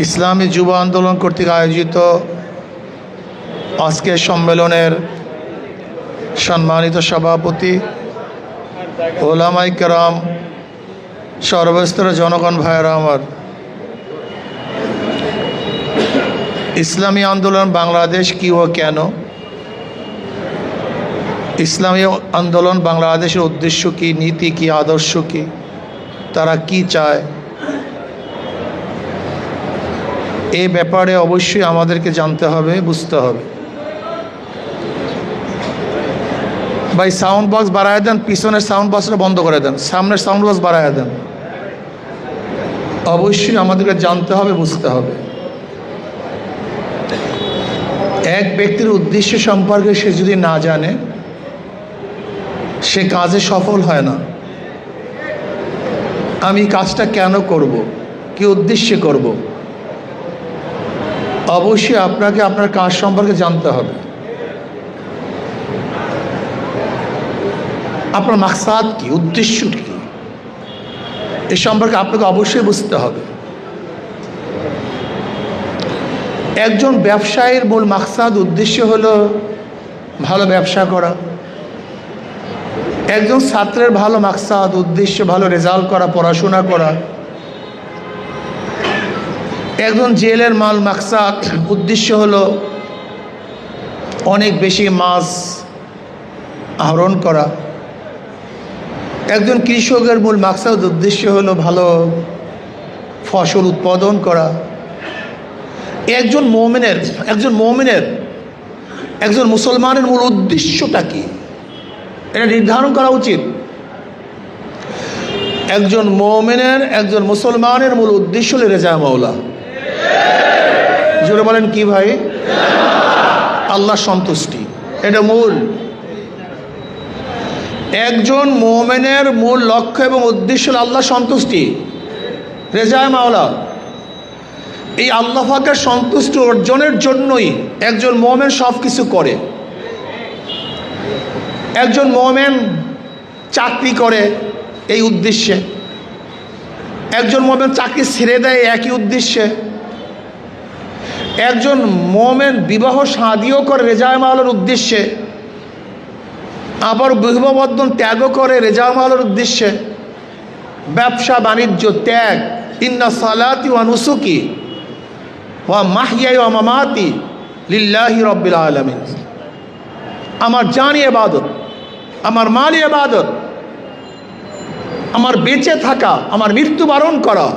ইসলামী যুব আন্দোলন কর্তৃক আয়োজিত আজকের সম্মেলনের সম্মানিত সভাপতি, ওলামায়ে কেরাম, সর্বস্তরের জনগণ ভাইয়েরা আমার, ইসলামী আন্দোলন বাংলাদেশ কি ও কেন, ইসলামী আন্দোলন বাংলাদেশের উদ্দেশ্য কি, নীতি কি, আদর্শ কি, তারা কি চায়, এই ব্যাপারে অবশ্যই আমাদেরকে জানতে হবে, বুঝতে হবে। ভাই সাউন্ড বক্স বাড়ায় দেন, পিছনের সাউন্ড বক্সটা বন্ধ করে দেন, সামনের সাউন্ড বক্স বাড়ায় দেন। অবশ্যই আমাদেরকে জানতে হবে, বুঝতে হবে। এক ব্যক্তির উদ্দেশ্য সম্পর্কে সে যদি না জানে, সে কাজে সফল হয় না। আমি কাজটা কেন করব, কি উদ্দেশ্যে করব, অবশ্যই আপনাকে আপনার কাজ সম্পর্কে জানতে হবে। আপনার মাকসাদ কি, উদ্দেশ্য কি, এ সম্পর্কে আপনাকে অবশ্যই বুঝতে হবে। একজন ব্যবসায়ীর মূল মাকসাদ, উদ্দেশ্য হলো ভালো ব্যবসা করা। একজন ছাত্রের ভালো মাকসাদ, উদ্দেশ্য ভালো রেজাল্ট করা, পড়াশোনা করা। একজন জেলের মাকসাদ, উদ্দেশ্য হলো অনেক বেশি মাছ আহরণ করা। একজন কৃষকের মূল মাকসাদ, উদ্দেশ্য হলো ভালো ফসল উৎপাদন করা। একজন মুসলমানের মূল উদ্দেশ্যটা কি, এটা নির্ধারণ করা উচিত। একজন মুসলমানের মূল উদ্দেশ্য হলো রেজা মাওলা। জোরে বলেন কি ভাই? আল্লাহ সন্তুষ্টি, এটা মূল। একজন মুমিনের মূল লক্ষ্য এবং উদ্দেশ্য হলো আল্লাহ সন্তুষ্টি, রেজা মাওলা। এই আল্লাহ পাকের সন্তুষ্টি অর্জনের জন্যই একজন মুমিন সব কিছু করে। একজন মুমিন চাকরি করে এই উদ্দেশ্যে, একজন মুমিন চাকরি ছেড়ে দেয় একই উদ্দেশ্যে, একজন মুমিন বিবাহ শাদিও করে রেজা মাওলার উদ্দেশ্যে, আবার বিবাহ বন্ধন ত্যাগও করে রেজা মাওলার উদ্দেশ্যে। ব্যবসা বাণিজ্য ত্যাগ, ইন্না সালাতি ওয়া নুসুকি ওয়া মাহইয়াই ওয়া মামাতি লিল্লাহি রাব্বিল আলামিন। আমার জানি ইবাদত, আমার মালি ইবাদত, আমার বেঁচে থাকা, আমার মৃত্যুবরণ করা,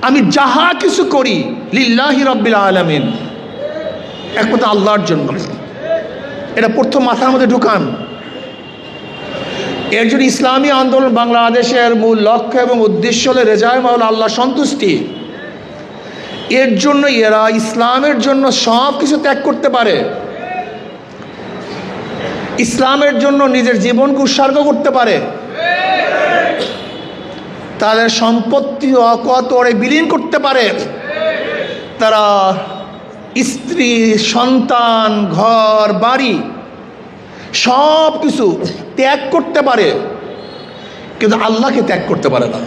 আমি যাহা কিছু করি লিল্লাহি রাব্বিল আলামিন, একমাত্র আল্লাহর জন্য। এটা প্রথম মাথার মধ্যে ঢুকান। এর জন্য ইসলামী আন্দোলন বাংলাদেশের মূল লক্ষ্য এবং উদ্দেশ্য হলো রেজায়ে মাওলা, আল্লাহ সন্তুষ্টি। এর জন্য এরা ইসলামের জন্য সব কিছু ত্যাগ করতে পারে, ইসলামের জন্য নিজের জীবনকে উৎসর্গ করতে পারে, তাদের সম্পত্তি অকতরে বিলীন করতে পারে, তারা স্ত্রী, সন্তান, ঘর বাড়ি সব কিছু ত্যাগ করতে পারে, কিন্তু আল্লাহকে ত্যাগ করতে পারে না।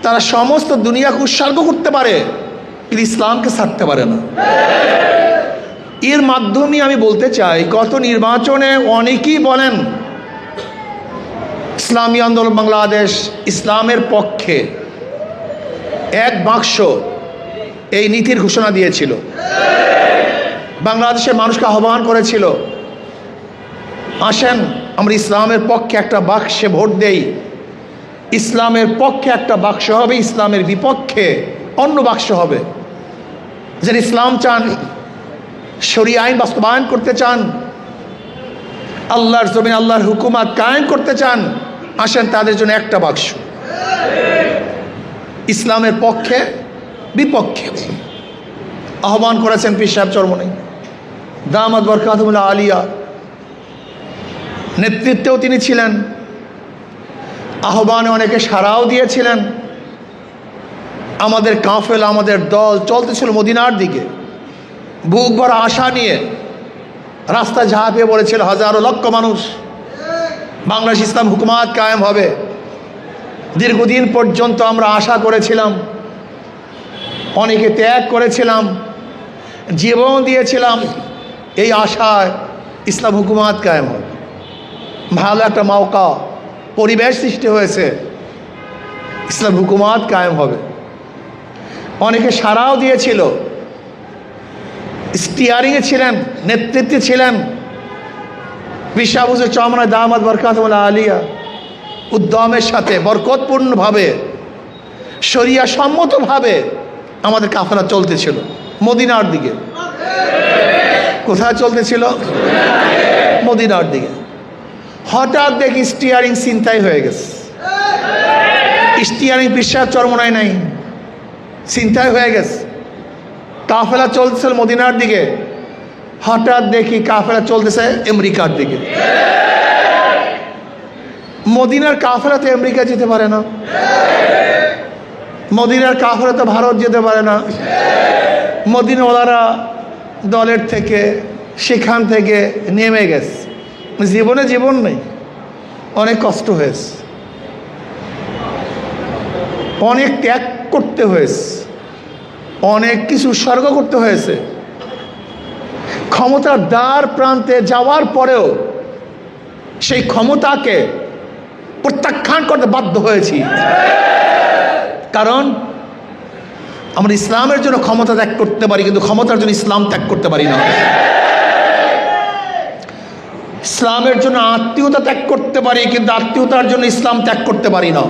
তারা সমস্ত দুনিয়াকে উৎসর্গ করতে পারে, কিন্তু ইসলামকে ছাড়তে পারে না। এর মাধ্যমে আমি বলতে চাই, গত নির্বাচনে অনেকেই বলেন ইসলামী আন্দোলন বাংলাদেশ ইসলামের পক্ষে, এক বাক্স এই নীতির ঘোষণা দিয়েছিল, বাংলাদেশের মানুষকে আহ্বান করেছিল, আসেন আমরা ইসলামের পক্ষে একটা বাক্সে ভোট দেই। ইসলামের পক্ষে একটা বাক্স হবে, ইসলামের বিপক্ষে অন্য বাক্স হবে। যারা ইসলাম চান, শরীয়ত আইন বাস্তবায়ন করতে চান, আল্লাহর জমিনে আল্লাহর হুকুমত কায়েম করতে চান, আসেন তাদের জন্য একটা বাক্স, ইসলামের পক্ষে বিপক্ষে। আহ্বান করেছেন পীর সাহেব চরমনে দামাত বরকাতুহুল আলিয়া, নেতৃত্বেও তিনি ছিলেন। আহ্বানে অনেকে সাড়াও দিয়েছিলেন। আমাদের কাফেলা, আমাদের দল চলতেছিল মদিনার দিকে, বুক ভরা আশা নিয়ে রাস্তা ঝাঁপিয়ে পড়েছিল হাজারো লক্ষ মানুষ। বাংলাদেশ ইসলাম হুকুমাত কায়েম হবে, দীর্ঘদিন পর্যন্ত আমরা আশা করেছিলাম, অনেকে ত্যাগ করেছিলাম, জীবন দিয়েছিলাম এই আশায় ইসলাম হুকুমাত কায়েম হবে। ভালো একটা মৌকা, পরিবেশ সৃষ্টি হয়েছে, ইসলাম হুকুমাত কায়েম হবে। অনেকে সাড়াও দিয়েছিল, স্টিয়ারিংয়ে ছিলেন, নেতৃত্বে ছিলেন। বিশ্বাবুজুর চমনা দামাত বরকাতুল্লাহ আলিয়া উদ্যমের সাথে বরকতপূর্ণভাবে শরিয়া সম্মতভাবে আমাদের কাফেলা চলতেছিল মদিনার দিকে। কোথায় চলতেছিল? মদিনার দিকে। হঠাৎ দেখি স্টিয়ারিং ছিনতাই হয়ে গেছে। স্টিয়ারিং বিশ্বাস চরমনায় নাই, ছিনতাই হয়ে গেছে। কাফেলা চলতেছিল মদিনার দিকে, হঠাৎ দেখি কাফেলা চলতেছে আমেরিকার দিকে। মদিনার কাফেলাতে আমেরিকা যেতে পারে না, মদিনার কাফেলাতে ভারত যেতে পারে না। মদিনাওয়ালারা দলের থেকে সেখান থেকে নেমে গেছে। জীবনে জীবন নেই, অনেক কষ্ট হয়েছে, অনেক ত্যাগ করতে হয়েছে, অনেক কিছু উৎসর্গ করতে হয়েছে। ক্ষমতার দ্বার প্রান্তে যাওয়ার পরেও সেই ক্ষমতাকে প্রত্যাখ্যান করতে বাধ্য হয়েছি, কারণ আমরা ইসলামের জন্য ক্ষমতা ত্যাগ করতে পারি, কিন্তু ক্ষমতার জন্য ইসলাম ত্যাগ করতে পারি না। ইসলামের জন্য আত্মীয়তা ত্যাগ করতে পারি, কিন্তু আত্মীয়তার জন্য ইসলাম ত্যাগ করতে পারি না।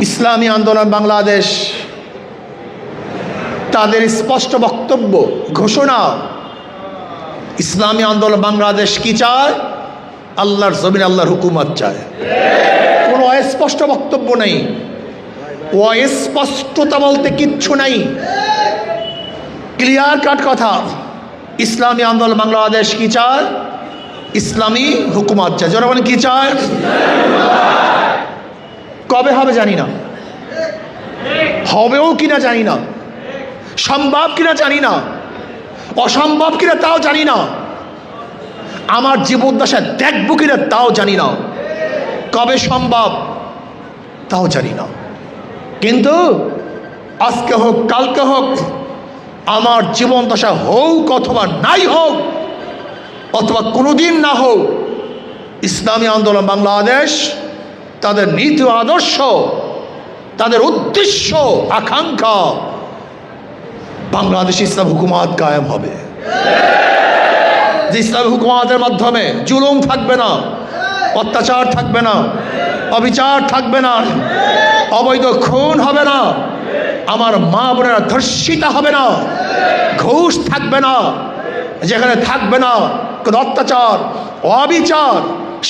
ইসলামী আন্দোলন বাংলাদেশ তাদের স্পষ্ট বক্তব্য, ঘোষণা, ইসলামী আন্দোলন বাংলাদেশ কি চায়? আল্লাহর জমিন আল্লাহর হুকুমত চায়। কোনো অস্পষ্ট বক্তব্য নেই, অস্পষ্টতা বলতে কিচ্ছু নাই, ক্লিয়ার কাট কথা। ইসলামী আন্দোলন বাংলাদেশ কি চায়? ইসলামী হুকুমত চায়। জনগণ কি চায়? কবে হবে জানি না, হবেও কিনা জানি না, সম্ভব কিনা জানি না, অসম্ভব কিনা তাও জানি না, আমার জীবদ্দশায় দেখব কিনা তাও জানি না, কবে সম্ভব তাও জানি না। কিন্তু আজকে হোক কালকে হোক, আমার জীবন দশা হোক অথবা নাই হোক, অথবা কোনোদিন না হোক, ইসলামী আন্দোলন বাংলাদেশ তাদের নীতি আদর্শ, তাদের উদ্দেশ্য আকাঙ্ক্ষা, বাংলাদেশ ইসলাম হুকুমাত কায়েম হবে। যে ইসলাম হুকুমাতের মাধ্যমে জুলুম থাকবে না, অত্যাচার থাকবে না, অবিচার থাকবে না, অবৈধ খুন হবে না, আমার মা বোনেরা ধর্ষিতা হবে না, ঘুষ থাকবে না, যেখানে থাকবে না কোনো অত্যাচার, অবিচার,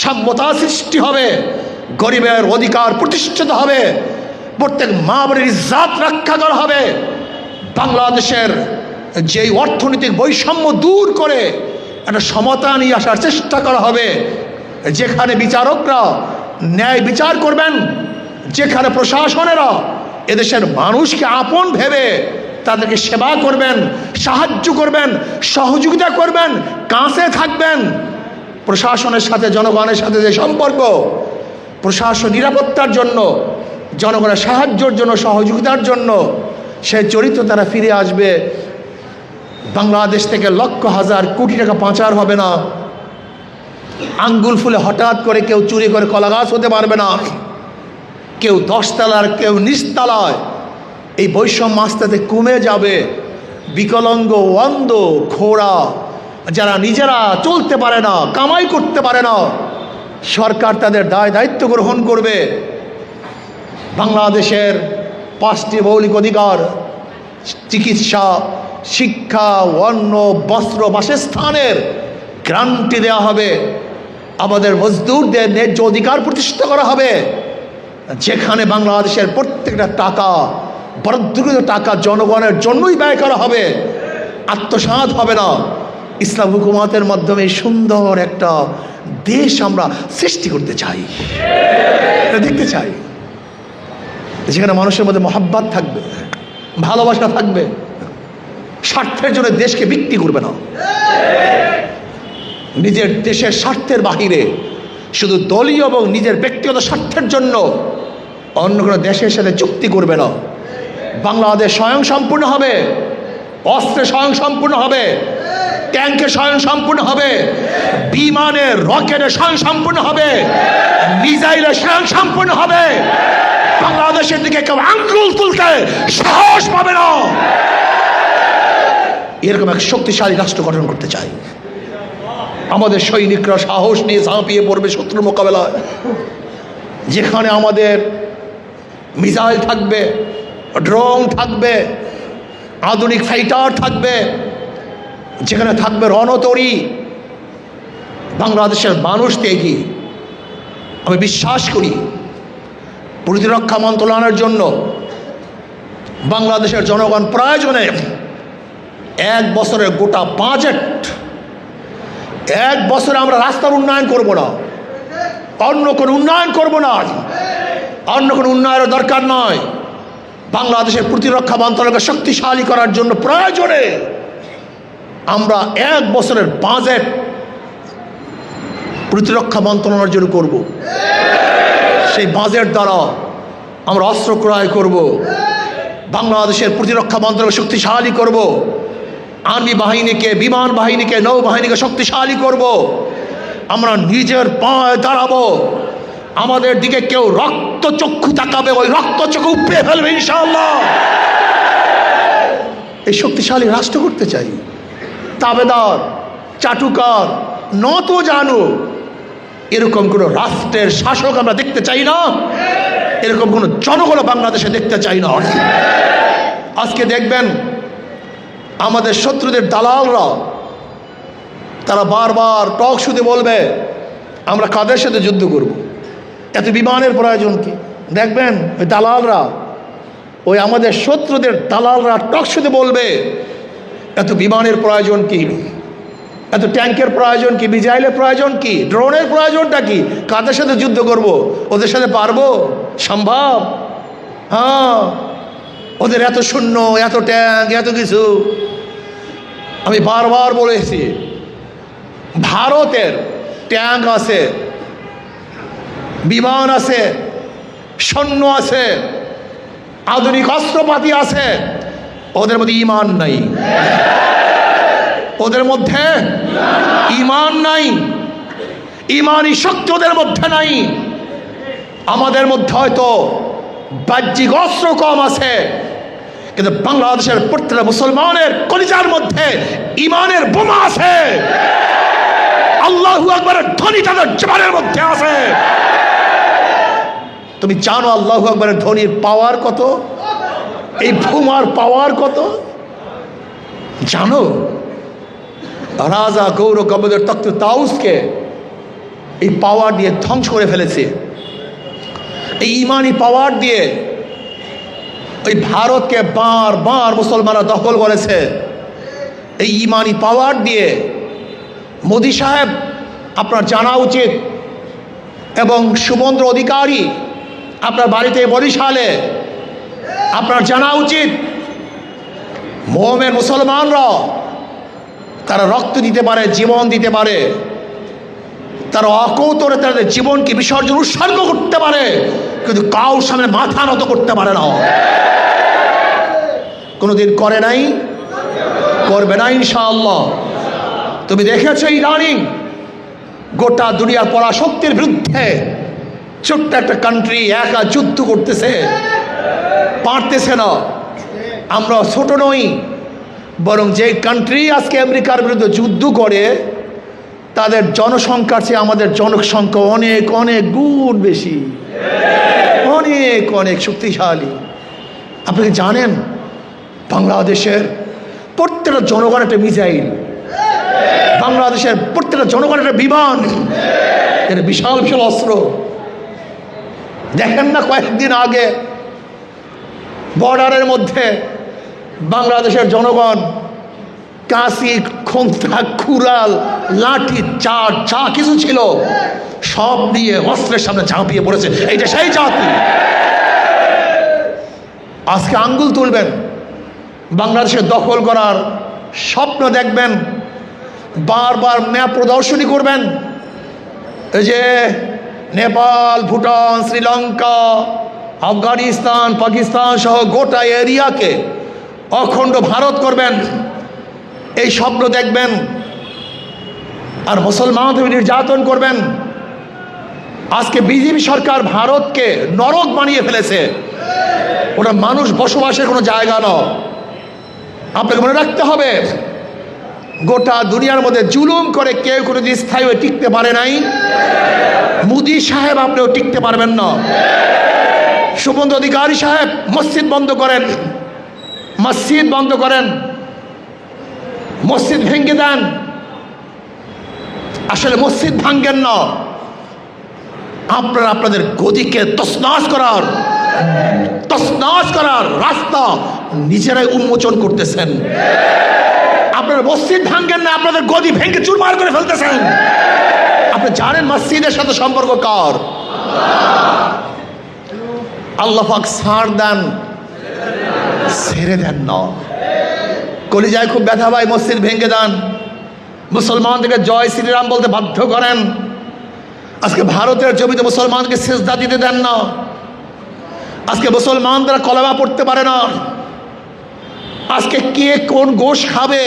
সাম্যতা সৃষ্টি হবে, গরিবের অধিকার প্রতিষ্ঠিত হবে, প্রত্যেক মা বোনের ইজ্জত রক্ষা করা হবে। বাংলাদেশের যেই অর্থনৈতিক বৈষম্য দূর করে একটা সমতা নিয়ে আসার চেষ্টা করা হবে, যেখানে বিচারকরা ন্যায় বিচার করবেন, যেখানে প্রশাসনেরা এদেশের মানুষকে আপন ভেবে তাদেরকে সেবা করবেন, সাহায্য করবেন, সহযোগিতা করবেন, কাছে থাকবেন। প্রশাসনের সাথে জনগণের সাথে যে সম্পর্ক, প্রশাসন নিরাপত্তার জন্য, জনগণের সাহায্যের জন্য, সহযোগিতার জন্য, সেই চরিত্র তারা ফিরে আসবে। বাংলাদেশ থেকে লক্ষ হাজার কোটি টাকা পাচার হবে না, আঙ্গুল ফুলে হঠাৎ করে কেউ চুরি করে কলা গাছ হতে পারবে না, কেউ 10 তলার কেউ নিচতলায়। এই বৈষম্য আস্তে আস্তে কমে যাবে। বিকলাঙ্গ, অন্ধ, খোড়া, যারা নিজেরা চলতে পারে না, কামাই করতে পারে না, সরকার তাদের দায়িত্ব গ্রহণ করবে। বাংলাদেশের 5টি মৌলিক অধিকার, চিকিৎসা, শিক্ষা, অন্ন, বস্ত্র, বাসস্থানের গ্যারান্টি দেওয়া হবে। আমাদের মজদুরদের ন্যায্য অধিকার প্রতিষ্ঠিত করা হবে, যেখানে বাংলাদেশের প্রত্যেকটা টাকা, বরাদ্দকৃত টাকা জনগণের জন্যই ব্যয় করা হবে, আত্মসাৎ হবে না। ইসলাম হুকুমাতের মাধ্যমে সুন্দর একটা দেশ আমরা সৃষ্টি করতে চাই, দেখতে চাই, যেখানে মানুষের মধ্যে মহাব্বত থাকবে, ভালোবাসা থাকবে, স্বার্থের জন্য দেশকে বিক্রি করবে না, নিজের দেশের স্বার্থের বাহিরে শুধু দলীয় এবং নিজের ব্যক্তিগত স্বার্থের জন্য অন্য কোনো দেশের সাথে চুক্তি করবে না। বাংলাদেশ স্বয়ংসম্পূর্ণ হবে, অস্ত্রে স্বয়ংসম্পূর্ণ হবে, ট্যাঙ্কে স্বয়ংসম্পূর্ণ হবে, বিমানে রকেটে স্বয়ংসম্পূর্ণ হবে, মিসাইলে স্বয়ংসম্পূর্ণ হবে। বাংলাদেশের দিকে কেউ আঙ্গুল তুলতে সাহস পাবে না। এরকম এক শক্তিশালী রাষ্ট্র গঠন করতে চাই। আমাদের সৈনিকরা সাহস নিয়ে ঝাঁপিয়ে পড়বে শত্রুর মোকাবেলায়, যেখানে আমাদের মিসাইল থাকবে, ড্রোন থাকবে, আধুনিক ফাইটার থাকবে, যেখানে থাকবে রণতরী। বাংলাদেশের মানুষ ত্যাগী। আমি বিশ্বাস করি প্রতিরক্ষা মন্ত্রণালয়ের জন্য বাংলাদেশের জনগণ প্রয়োজনে 1 বছরের গোটা বাজেট, 1 বছরে আমরা রাস্তার উন্নয়ন করব না, অন্য কোনো উন্নয়ন করব না, অন্য কোনো উন্নয়নের দরকার নয়। বাংলাদেশের প্রতিরক্ষা মন্ত্রণালয়কে শক্তিশালী করার জন্য প্রয়োজনে আমরা 1 বছরের বাজেট প্রতিরক্ষা মন্ত্রণালয়ের জন্য করব। সেই বাজেট দ্বারা আমরা অস্ত্র ক্রয় করব, বাংলাদেশের প্রতিরক্ষা মন্ত্রণালয় শক্তিশালী করব, আর্মি বাহিনীকে, বিমান বাহিনীকে, নৌবাহিনীকে শক্তিশালী করব। আমরা নিজের পায়ে দাঁড়াবো। আমাদের দিকে কেউ রক্ত চক্ষু তাকাবে, ওই রক্ত চক্ষু উপড়ে ফেলবে ইনশাআল্লাহ। এই শক্তিশালী রাষ্ট্র করতে চাই। তাবেদার, চাটুকার, নত জানু এরকম কোনো রাষ্ট্রের শাসক আমরা দেখতে চাই না। এরকম কোনো জনগণ বাংলাদেশে দেখতে চাই না। আজকে দেখবেন আমাদের শত্রুদের দালালরা, তারা বারবার টক শুতে বলবে আমরা কাদের সাথে যুদ্ধ করব, এত বিমানের প্রয়োজন কি? দেখবেন ওই দালালরা, ওই আমাদের শত্রুদের দালালরা টক শুতে বলবে এত বিমানের প্রয়োজন কি, এত ট্যাঙ্কের প্রয়োজন কি, মিসাইলের প্রয়োজন কি, ড্রোনের প্রয়োজনটা কি, কাদের সাথে যুদ্ধ করব, ওদের সাথে পারবো? সম্ভব? হ্যাঁ, ওদের এত শূন্য, এত ট্যাঙ্ক, এত কিছু। আমি বারবার বলেছি ভারতের ট্যাঙ্ক আছে, বিমান আছে, সৈন্য আছে, আধুনিক অস্ত্রপাতি আছে, ওদের মধ্যে ঈমান নাই। ওদের মধ্যে ঈমান নাই, ঈমানি শক্তি ওদের মধ্যে নাই। আমাদের মধ্যে হয়তো বাহ্যিক অস্ত্র কম আছে, কিন্তু বাংলাদেশের প্রত্যেকটা মুসলমানের কলিজার মধ্যে ঈমানের বোমা আছে। আল্লাহু আকবারের ধ্বনি তাদের জীবনের মধ্যে আছে। তুমি জানো আল্লাহু আকবারের ধ্বনির পাওয়ার কত, এই বোমার পাওয়ার কত জানো? রাজা গৌর গবদের তখ্ত তাউসকে এই পাওয়ার দিয়ে ধ্বংস করে ফেলেছে। এই ইমানি পাওয়ার দিয়ে ওই ভারতকে বারবার মুসলমানরা দখল করেছে। এই ইমানি পাওয়ার দিয়ে মোদি সাহেব আপনার জানা উচিত, এবং শুভেন্দু অধিকারী আপনার বাড়িতে বরিশালে আপনার জানা উচিত, মোহামের মুসলমানরা তারা রক্ত দিতে পারে, জীবন দিতে পারে, তারা অকৌতরে তাদের জীবনকে বিসর্জন উৎসর্গ করতে পারে, কিন্তু কাউর সামনে মাথা নত করতে পারে না। কোনোদিন করে নাই, করবে না ইনশাআল্লাহ। তুমি দেখেছো ইদানিং গোটা দুনিয়ার পরাশক্তির বিরুদ্ধে ছোট্ট একটা কান্ট্রি একা যুদ্ধ করতেছে, পারতেছে না। আমরা ছোট নই, বরং যে কান্ট্রি আজকে আমেরিকার বিরুদ্ধে যুদ্ধ করে তাদের জনসংখ্যার চেয়ে আমাদের জনসংখ্যা অনেক অনেক গুণ বেশি, অনেক অনেক শক্তিশালী। আপনি কি জানেন বাংলাদেশের প্রত্যেকটা জনগণ একটা মিসাইল, বাংলাদেশের প্রত্যেকটা জনগণ একটা বিমান, এটা বিশাল বিশাল অস্ত্র। দেখেন না কয়েকদিন আগে বর্ডারের মধ্যে বাংলাদেশের জনগণ কাঁচি, খোঁতা, কুড়াল, লাঠি, চার যা কিছু ছিল সব নিয়ে অস্ত্রের সামনে ঝাঁপিয়ে পড়েছে। এইটা সেই জাতি। আজকে আঙ্গুল তুলবেন, বাংলাদেশের দখল করার স্বপ্ন দেখবেন, বারবার ম্যাপ প্রদর্শনী করবেন, এই যে নেপাল, ভুটান, শ্রীলঙ্কা, আফগানিস্তান, পাকিস্তান সহ গোটা এরিয়াকে অখণ্ড ভারত করবেন, এই স্বপ্ন দেখবেন, আর মুসলমানদের নির্যাতন করবেন। আজকে বিজেপি সরকার ভারতকে নরক বানিয়ে ফেলেছে, ওটা মানুষ বসবাসের কোনো জায়গা নয়। আপনাকে মনে রাখতে হবে, গোটা দুনিয়ার মধ্যে জুলুম করে কেউ কোনোদিন স্থায়ী হয়ে টিকতে পারে নাই। মোদি সাহেব আপনিও টিকতে পারবেন না। শুভেন্দু অধিকারী সাহেব মসজিদ বন্ধ করেন, মসজিদ বন্ধ করেন, মসজিদ ভেঙে দেন। আসলে মসজিদ ভাঙ্গেন না, আপনারা আপনাদের গদিকে তছনছ করার রাস্তা নিজেরাই উন্মোচন করতেছেন। আপনারা মসজিদ ভাঙ্গেন না, আপনাদের গদি ভেঙে চুরমার করে ফেলতেছেন। আপনি জানেন মসজিদের সাথে সম্পর্ক কার? আল্লাহ পাক ছাড় দেন, ছেড়ে দেন না। কলিজায় খুব ব্যথা ভাই, মসজিদ ভেঙে দেন, মুসলমানদেরকে জয় শ্রীরাম বলতে বাধ্য করেন। আজকে ভারতের জমিতে মুসলমানকে সেজদা দিতে দেন না। আজকে মুসলমানরা কলেমা পড়তে পারে না। আজকে কে কোন গোশ খাবে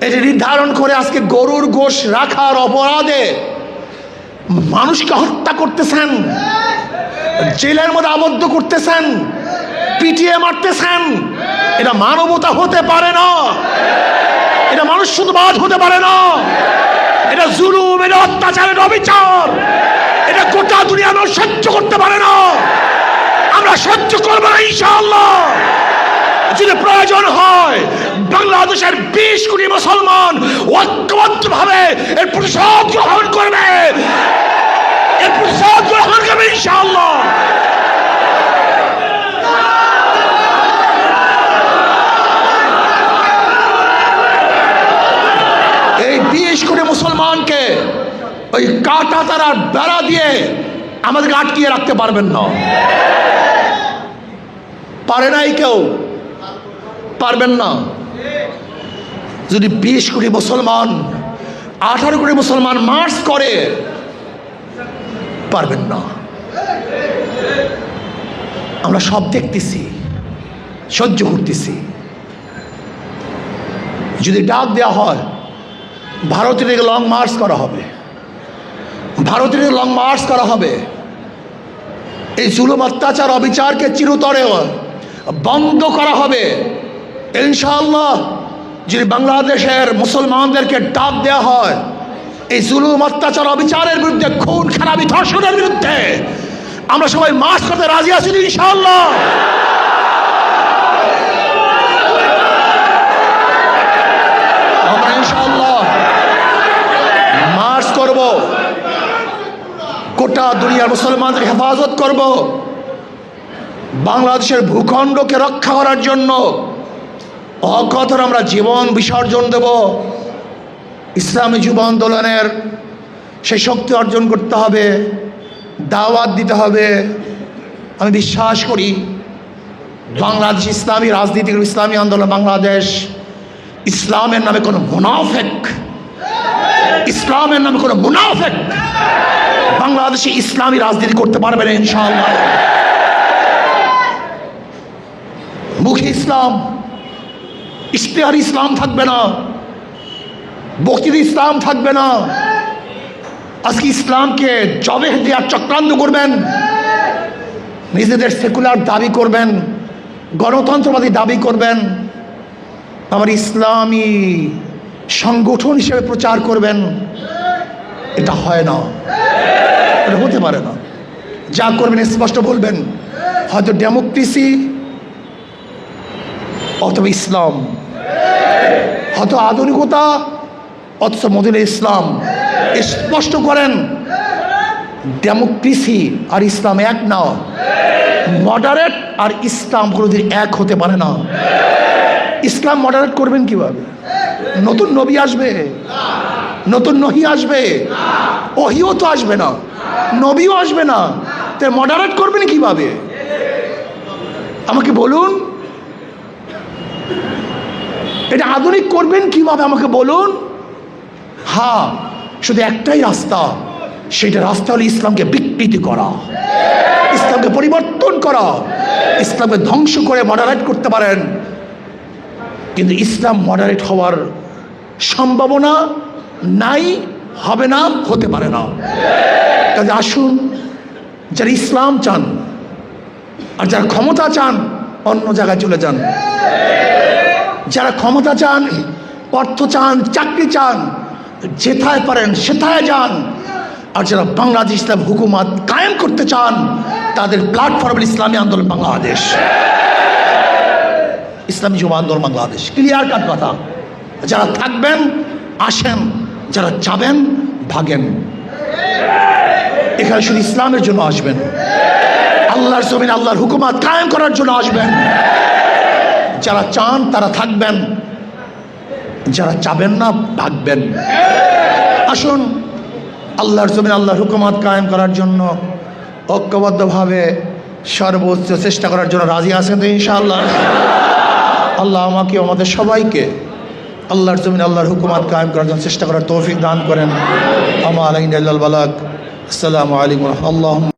এটি নির্ধারণ করে আজকে গরুর গোশ রাখার অপরাধে মানুষকে হত্যা করতেছেন, জেলের মধ্যে আবদ্ধ করতেছেন, পিটিয়ে মারতেছেন। এটা মানবতা হতে পারে না, এটা মানুষ শুধুবাদ হতে পারে না। এটা জুলুম, এটা অত্যাচার, এটা অবিচার, এটা গোটা দুনিয়া মানুষ সহ্য করতে পারে না। আমরা সহ্য করবো না ইনশাআল্লাহ। যদি প্রয়োজন হয় বাংলাদেশের 20 কোটি মুসলমান ঐক্যবদ্ধভাবে এর প্রতিশোধ গ্রহণ করবে, এর প্রতিশোধ গ্রহণ করবে ইনশাআল্লাহ। এই 20 কোটি মুসলমানকে ওই কাটা তারার বেড়া দিয়ে আমাদেরকে আটকিয়ে রাখতে পারবেন না। পারে নাই, কেউ পারবেন না। যদি 20 কোটি মুসলমান, 18 কোটি মুসলমান মার্চ করে, পারবেন না। আমরা সব দেখতেছি, সহ্য করতেছি। যদি ডাক দেওয়া হয় ভারতের দিকে লং মার্চ করা হবে, ভারতের দিকে লং মার্চ করা হবে। এই জুলুম, অত্যাচার, অবিচারকে চিরতরে বন্ধ করা হবে ইনশাআল্লাহ। যদি বাংলাদেশের মুসলমানদেরকে ডাক দেওয়া হয় এই জুলুম, অত্যাচার, অবিচারের বিরুদ্ধে, খুন খারাপি, ধর্ষণের বিরুদ্ধে, আমরা সবাই মার্চ করতে রাজি আছি ইনশাআল্লাহ। আমরা ইনশাআল্লাহ মার্চ করব, গোটা দুনিয়ার মুসলমানদের হেফাজত করব, বাংলাদেশের ভূখণ্ডকে রক্ষা করার জন্য অকথর আমরা জীবন বিসর্জন দেব। ইসলামী যুব আন্দোলনের সেই শক্তি অর্জন করতে হবে, দাওয়াত দিতে হবে। আমি বিশ্বাস করি বাংলাদেশ ইসলামী রাজনীতি, ইসলামী আন্দোলন বাংলাদেশ, ইসলামের নামে কোনো মুনাফেক, ইসলামের নামে কোনো মুনাফেক বাংলাদেশে ইসলামী রাজনীতি করতে পারবে না ইনশাআল্লাহ। মুখে ইসলাম, ইশতেহার ইসলাম থাকবে না, বক্তৃতা ইসলাম থাকবে না। আজকে ইসলামকে জবেহ দেওয়ার চক্রান্ত করবেন, নিজেদের সেকুলার দাবি করবেন, গণতন্ত্রবাদী দাবি করবেন, আবার ইসলামী সংগঠন হিসেবে প্রচার করবেন। এটা হয় না, এটা হতে পারে না। যা করবেন স্পষ্ট বলবেন, হয়তো ডেমোক্রেসি অথবা ইসলাম, হয়তো আধুনিকতা অথচ মদিনা ইসলাম। স্পষ্ট করেন ডেমোক্রেসি আর ইসলাম এক না, মডারেট আর ইসলাম কোনোদিন এক হতে পারে না। ইসলাম মডারেট করবেন কিভাবে? নতুন নবী আসবে, নতুন নহি আসবে, ওহিও তো আসবে না, নবীও আসবে না, তো মডারেট করবেন কিভাবে? আমাকে বলুন, এটা আধুনিক করবেন কিভাবে আমাকে বলুন। হ্যাঁ, শুধু একটাই রাস্তা, সেটা রাস্তা হলো ইসলামকে বিকৃতি করা, ইসলামকে পরিবর্তন করা, ইসলামকে ধ্বংস করে মডারেট করতে পারেন, কিন্তু ইসলাম মডারেট হওয়ার সম্ভাবনা নাই, হবে না, হতে পারে না। কাজে আসুন, যারা ইসলাম চান আর যারা ক্ষমতা চান অন্য জায়গায় চলে যান। যারা ক্ষমতা চান, অর্থ চান, চাকরি চান, যেথায় পারেন সেথায় যান। আর যারা বাংলাদেশ ইসলাম হুকুমত কায়েম করতে চান তাদের প্ল্যাটফর্ম ইসলামী আন্দোলন বাংলাদেশ, ইসলামী যুব আন্দোলন বাংলাদেশ। ক্লিয়ার কাট কথা। যারা থাকবেন আসেন, যারা যাবেন ভাগেন। এখানে শুধু ইসলামের জন্য আসবেন, আল্লাহর জমিন আল্লাহর হুকুমত কায়েম করার জন্য আসবেন। যারা চান তারা থাকবেন, যারা চাবেন না ভাগবেন। আসুন, আল্লাহর জমিন আল্লাহর হুকুমত কায়েম করার জন্য ঐক্যবদ্ধভাবে সর্বোচ্চ চেষ্টা করার জন্য রাজি আছেন তো ইনশাআল্লাহ? আল্লাহ আমাকে আমাদের সবাইকে আল্লাহর জমিন আল্লাহর হুকুমত কায়েম করার জন্য চেষ্টা করার তৌফিক দান করেন। আমা আলাইনা ইল্লাল বালাগ। আসসালামু আলাইকুম। আল্লাহুম্মা